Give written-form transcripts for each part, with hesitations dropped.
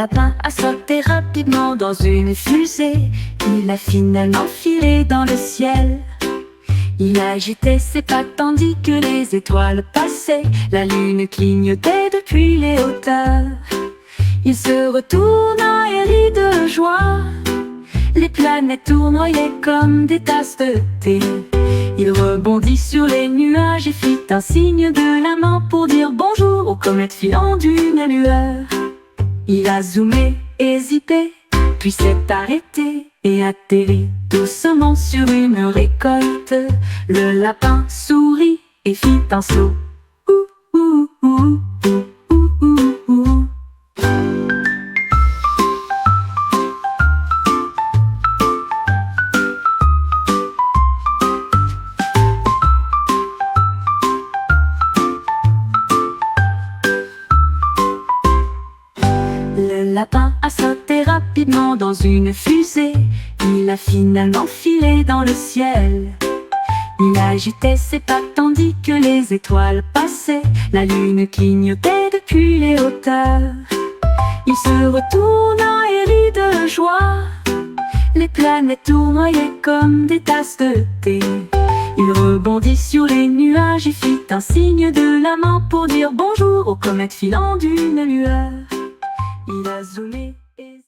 lapin a sauté rapidement dans une fusée. Il a finalement filé dans le ciel. Il agitait ses pattes tandis que les étoiles passaient. La lune clignotait depuis les hauteurs. Il se retourna et rit de joie. Les planètes tournoyaient comme des tasses de thé. Il rebondit sur les nuages et fit un signe de la main pour dire bonjour aux comètes filant d'une lueur. Il a zoomé, hésité, puis s'est arrêté et atterri doucement sur une récolte. Le lapin sourit et fit un saut. Ouh, ouh, ouh, ouh, ouh, ouh, ouh. Le lapin a sauté rapidement dans une fusée. Il a finalement filé dans le ciel. Il agitait ses pattes tandis que les étoiles passaient. La lune clignotait depuis les hauteurs. Il se retourna et rit de joie. Les planètes tournoyaient comme des tasses de thé. Il rebondit sur les nuages et fit un signe de la main pour dire bonjour aux comètes filant d'une lueur. Il a zoomé et...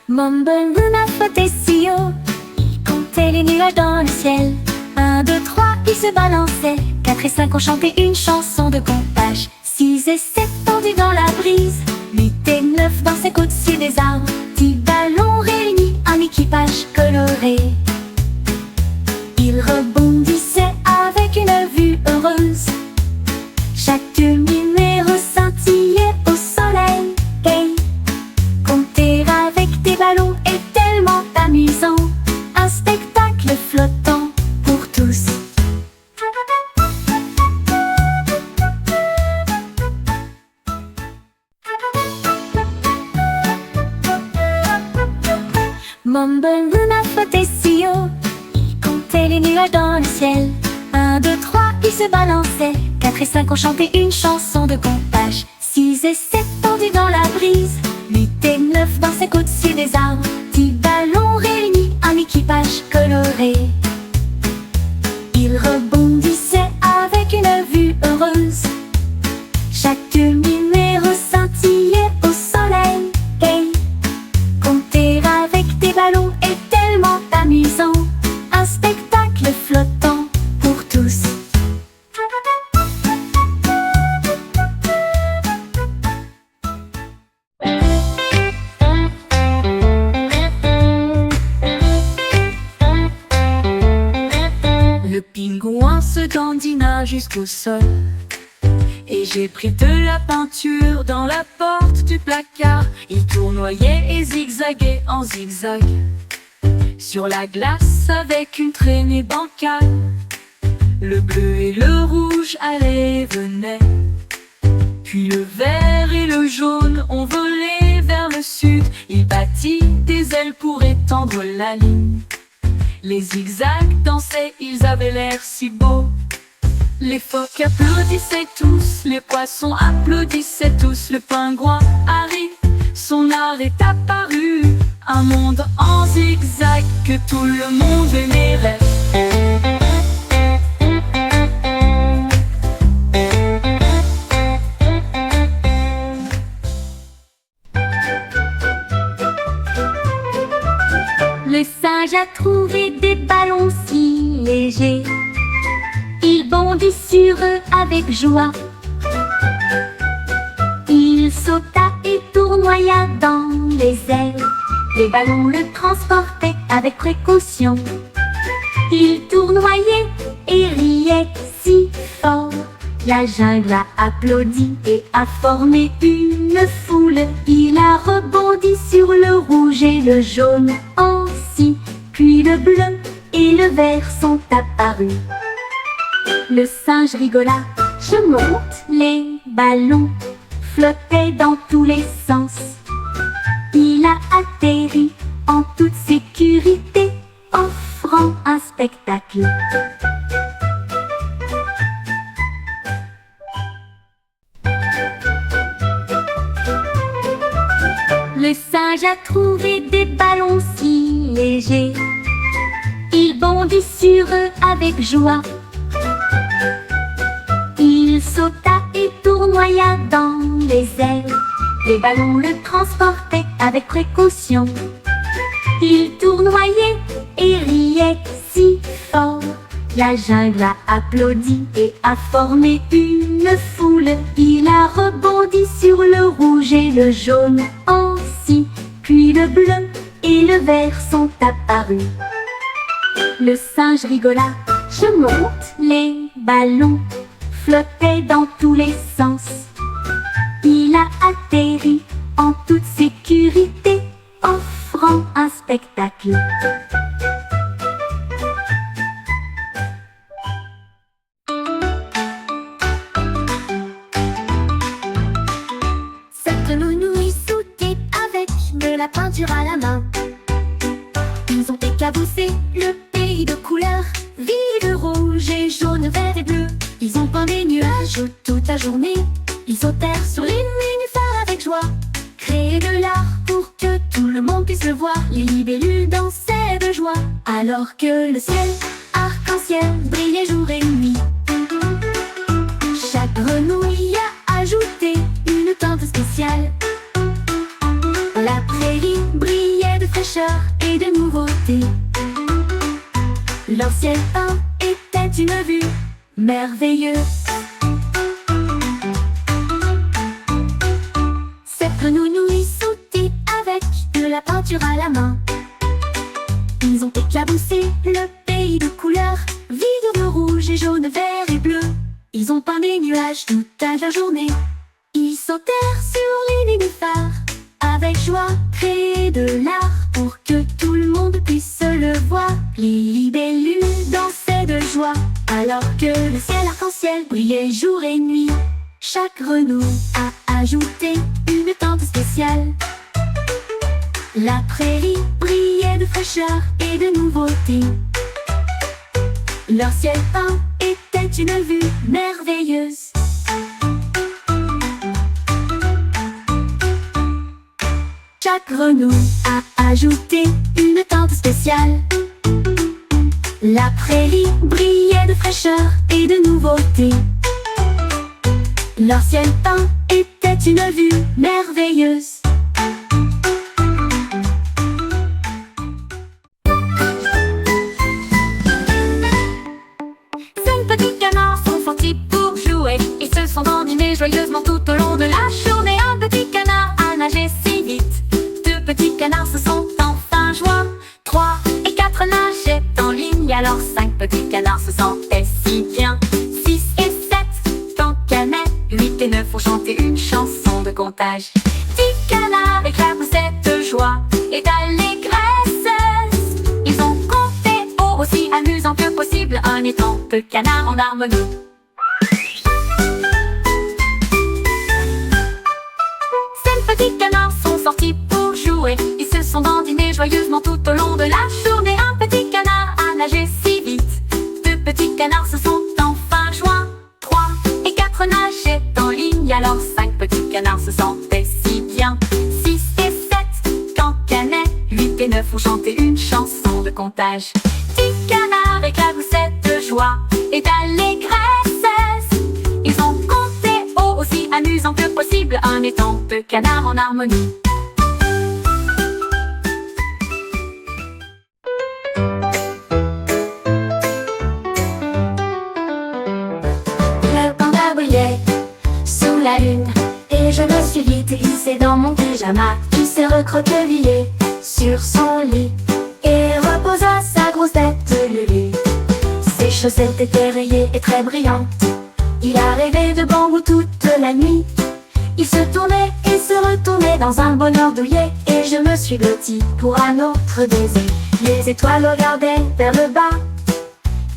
Mumble Luna flottait si haut, il comptait les nuages dans le ciel. 1, 2, 3, il se balançait. 4 et 5 ont chanté une chanson de comptage. 6 et 7 tendus dans la brise. 8 et 9 dansaient au-dessus des arbres. 10 ballons réunis, un équipage coloré. Ils rebondissaient avec une vue heureuse. Chaque numéro scintillait au soleil. Hey, compter avec des ballons est tellement amusant. Un spectacle flottant pour tous. Mumble Luna flottait si haut, il comptait les nuages dans le ciel. 1, 2, 3, il se balançait. 4 et 5 ont chanté une chanson de comptage. 6 et 7 tendus dans la brise. 8 et 9 dansaient au-dessus des arbres. 10 ballons réunis, un équipage coloré. Ils rebondissaient avec une vue heureuse. Chaque numéro scintillait au soleil. Hey, compter avec des ballons est tellement amusant. Un spectacle flottant pour tous. Le pingouin se dandina jusqu'au sol. Et j'ai pris de la peinture dans la porte du placard. Il tournoyait et zigzaguait en zigzag sur la glace avec une traînée bancale. Le bleu et le rouge allaient et venaient. Puis le vert et le jaune ont volé vers le sud. Il battit des ailes pour étendre la ligne. Les zigzags dansaient, ils avaient l'air si beaux. Les phoques applaudissaient tous, les poissons applaudissaient tous. Le pingouin arrive, son art est apparu. Un monde en zigzag que tout le monde aimerait. Le singe a trouvé des ballons si légers. Il bondit sur eux avec joie. Il sauta et tournoya dans les airs. Les ballons le transportaient avec précaution. Il tournoyait et riait si fort. La jungle a applaudi et a formé une foule. Il a rebondi sur le rouge et le jaune aussi. Puis le bleu et le vert sont apparus. Le singe rigola, je monte. Les ballons flottaient dans tous les sens. Il a atterri en toute sécurité, offrant un spectacle. a trouvé des ballons si légers. Il bondit sur eux avec joie. Il sauta et tournoya dans les airs. Les ballons le transportaient avec précaution. Il tournoyait et riait si fort. La jungle a applaudi et a formé une foule. Il a rebondi sur le rouge et le jaune aussi. Puis le bleu et le vert sont apparus. Le singe rigola, je monte. Les ballons flottaient dans tous les sens. Il a atterri en toute sécurité, offrant un spectacle. Cette nounou sautait avec de la peinture à la main. Ils ont éclaboussé le pays de couleurs vives, rouge et jaune, vert et bleu. Ils ont peint des nuages toute la journée. Ils sautèrent sur les nénuphars avec joie. Créer de l'art pour que tout le monde puisse le voir. Les libellules dansaient de joie alors que le ciel arc-en-ciel brillait jour et nuit. Chaque grenouille a ajouté une teinte spéciale. La prairie brillait de fraîcheur et de nouveauté. Leur ciel peint était une vue merveilleuse. Cette grenouille sautait avec de la peinture à la main. Ils ont éclaboussé le pays de couleurs vives, de rouge et jaune, vert et bleu. Ils ont peint des nuages toute la journée. Ils sautèrent sur les nénuphars avec joie, créer de l'art pour que tout le monde puisse le voir. Les libellules dansaient de joie alors que le ciel arc-en-ciel brillait jour et nuit. Chaque grenouille a ajouté une teinte spéciale. La prairie brillait de fraîcheur et de nouveauté. Leur ciel peint était une vue merveilleuse. Chaque grenouille a ajouté une teinte spéciale. La prairie brillait de fraîcheur et de nouveauté. Leur ciel peint était une vue merveilleuse. Cinq petits canards sont sortis pour jouer. Ils se sont dandinés joyeusement tout au long de la journée. Un petit canard a nagé si vite. Deux petits canards se sont enfin joints. 3 et 4 nageaient en ligne. Alors 5 petits canards se sentaient si bien. 6 et 7 tant qu'elle met. 8 et 9 ont chanté une chanson de comptage. 10 canards éclaboussaient de joie et d'allégresse. Ils ont compté haut, aussi amusant que possible, un étang de canards en harmonie. 5 petits canards sont sortis pour jouer. Ils se sont dandinés joyeusement tout au long de la journée. Un petit canard a nagé si vite. 2 petits canards se sont enfin joints. 3 et 4 nageaient en ligne. Alors 5 petits canards se sentaient si bien. 6 et 7 cancanaient. 8 et 9 ont chanté une chanson de comptage. 10 canards éclaboussaient de joie et d'allégresse. Ils ont compté haut, aussi amusant que possible, un étang de canards en harmonie. Le panda brillait sous la lune et je me suis vite hissé dans mon pyjama. Il s'est recroquevillé sur son lit et reposa sa grosse tête lulue. Ses chaussettes étaient rayées et très brillantes. Il a rêvé de bambou toute la nuit. Il se tournait et se retournait dans un bonheur douillet. Et je me suis blottie pour un autre baiser. Les étoiles regardaient vers le bas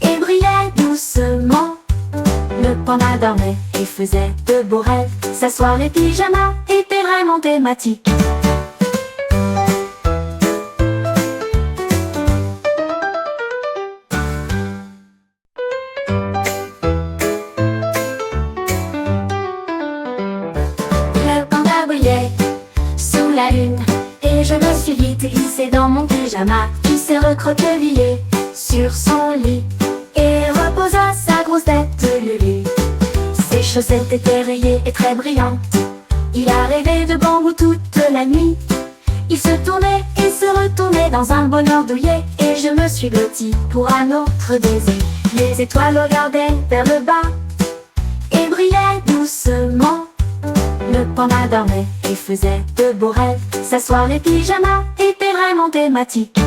et brillaient doucement. Le panda dormait et faisait de beaux rêves. Sa soirée pyjama était vraiment thématique. Le panda brillait sous la lune et Et je me suis vite hissé dans mon pyjama, qui s'est recroquevillé sur son lit et reposa sa grosse tête Lulu. Ses chaussettes étaient rayées et très brillantes. Il a rêvé de bambou toute la nuit. Il se tournait et se retournait dans un bonheur douillet. Et je me suis blottie pour un autre baiser. Les étoiles regardaient vers le bas et brillaient doucement. Le panda dormait et faisait de beaux rêves. Sa soirée pyjama était vraiment thématique.